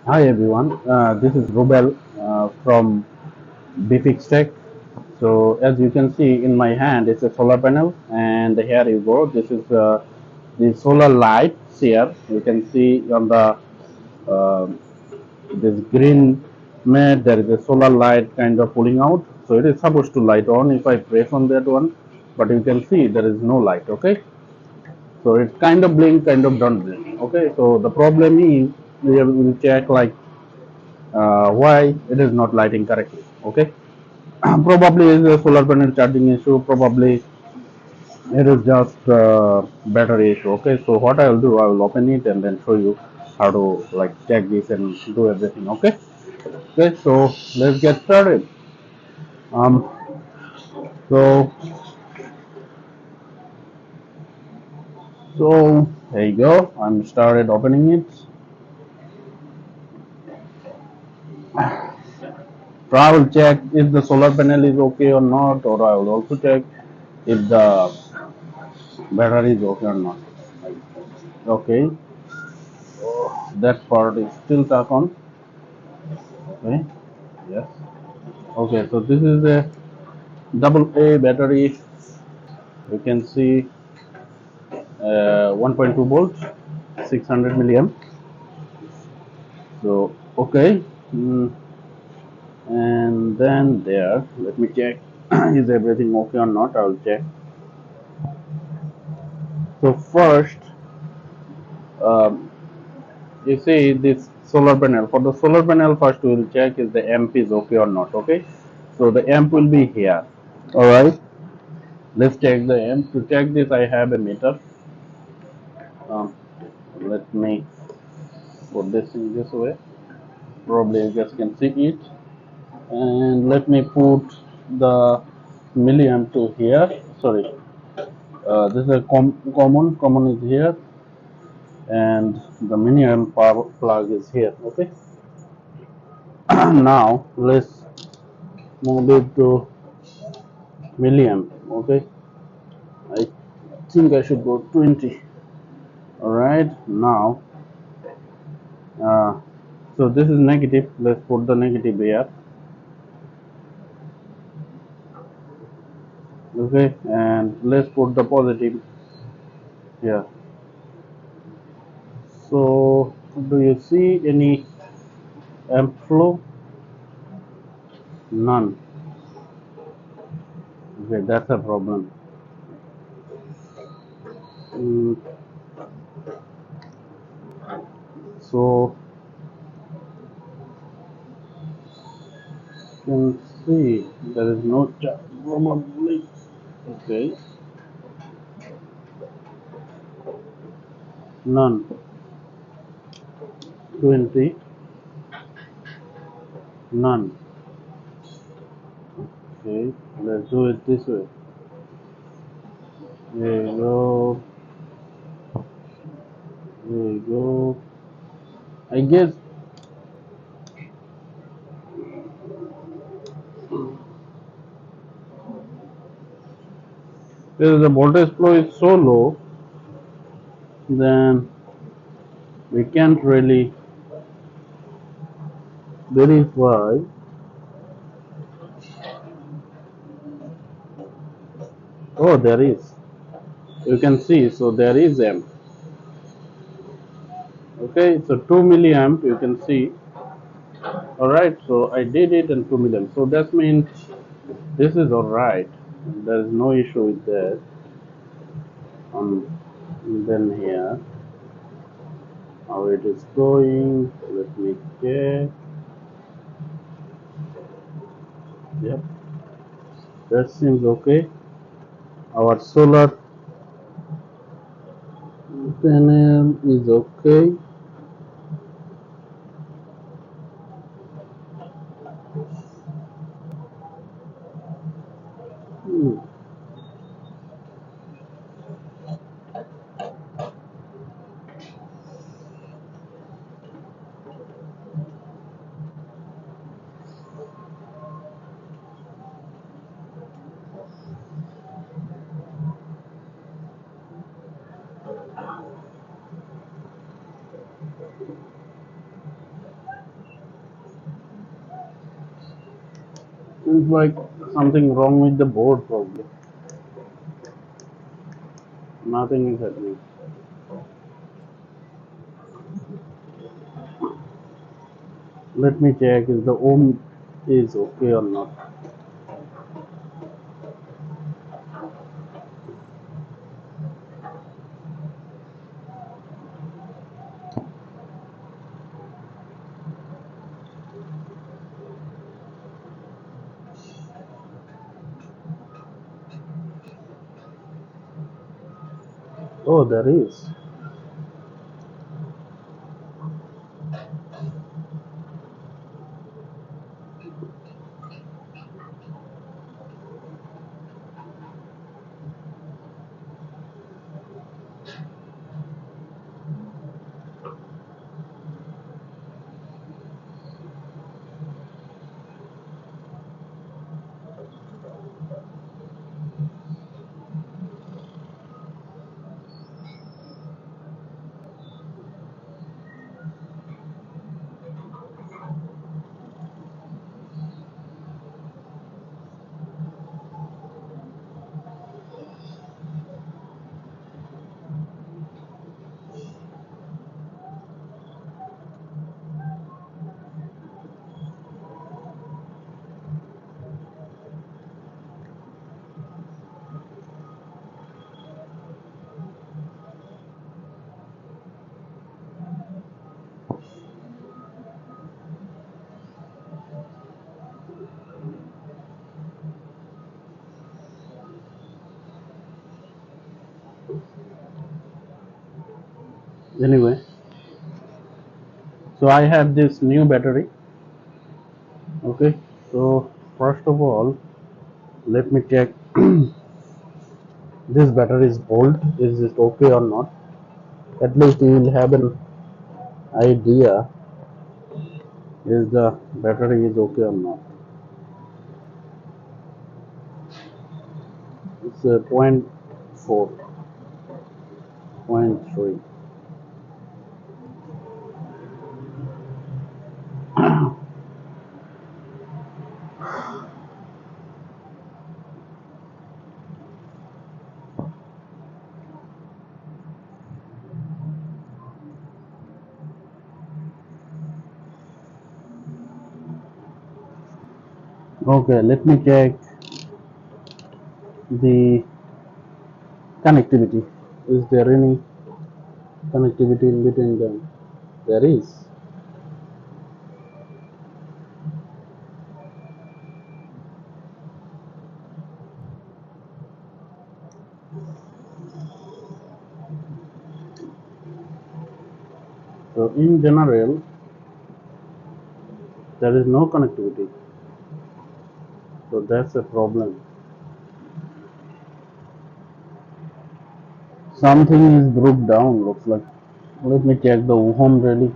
Hi everyone, this is Rubel from Bfix Tech. So as you can see in my hand, it's a solar panel, and here you go. This is the solar lights here. You can see on the uh, this green mat there is a solar light kind of pulling out. So it is supposed to light on if I press on that one, but you can see there is no light. Okay, so it kind of blink, kind of don't blink. Okay, so the problem is we will check like why it is not lighting correctly. Okay, probably is a solar panel charging issue, probably it is just battery issue. Okay, so what I will do, I will open it and then show you how to like check this and do everything. Okay, okay, so let's get started. um so here you go, I'm started opening it. So I will check if the solar panel is okay or not, or I will also check if the battery is okay or not. Okay, that part is still stuck on. Okay, yes. Okay, so this is a double A battery. You can see 1.2 volts, 600 milliamp. So okay, mm, and then there, let me check is everything okay or not. I will check. So first, um, you see this solar panel. For the solar panel, first we will check is the amp is okay or not. Okay, so the amp will be here. All right, let's check the amp. To check this, I have a meter. Um, Let me put this in this way. Probably you guys can see it. And let me put the milliamp to here. Sorry, this is a common is here, and the milliamp power plug is here. Okay. Now let's move it to milliamp. Okay. I think I should go 20. All right. Now, uh, so this is negative. Let's put the negative here. Okay, and let's put the positive here. So do you see any amp flow? None. Okay, that's a problem. Mm, so you can see there is no charge probably. Okay, none. 20, none. Okay, let's do it this way. There you go. There you go. I guess if the voltage flow is so low, then we can't really verify. Oh, there is. You can see, so there is amp. Okay, so 2 milliamp you can see. All right, so I did it in 2 milliamp. So that means this is all right. There is no issue with that. Then here, how it is going. Let me check. Yep, that seems okay. Our solar panel is okay. Hmm. Seems like something wrong with the board probably. Nothing is happening. Let me check if the ohm is okay or not. Oh, there is. Anyway, so I have this new battery. Okay, so first of all, let me check this battery is old. Is it okay or not? At least you will have an idea is the battery is okay or not. It's a point 4, point 3. Okay, let me check the connectivity. Is there any connectivity in between them? There is. So in general, there is no connectivity. So that's a problem. Something is broke down, looks like. Let me check the home really.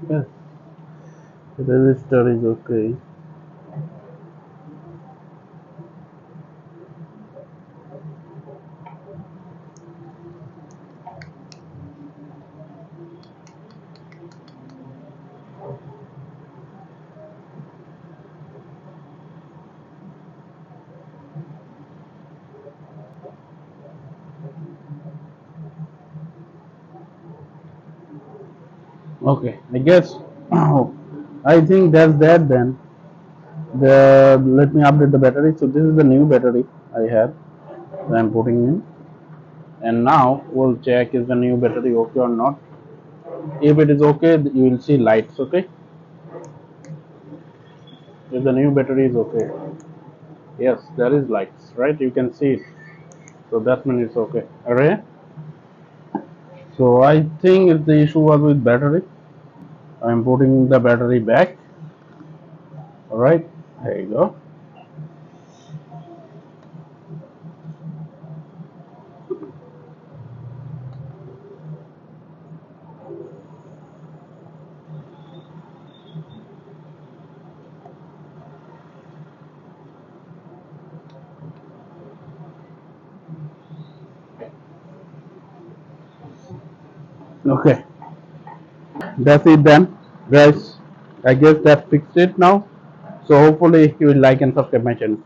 Yes, the resistor is okay. Okay, I guess I think that's that then. Let me update the battery. So this is the new battery I have that I'm putting in, and now we'll check is the new battery okay or not. If it is okay, you will see lights. Okay, if the new battery is okay, yes, there is lights, right? You can see it. So that means it's okay. Alright. So I think if the issue was with battery, I'm putting the battery back. All right, there you go. Okay, that's it then, guys. I guess that fixed it now. So hopefully you will like and subscribe my channel.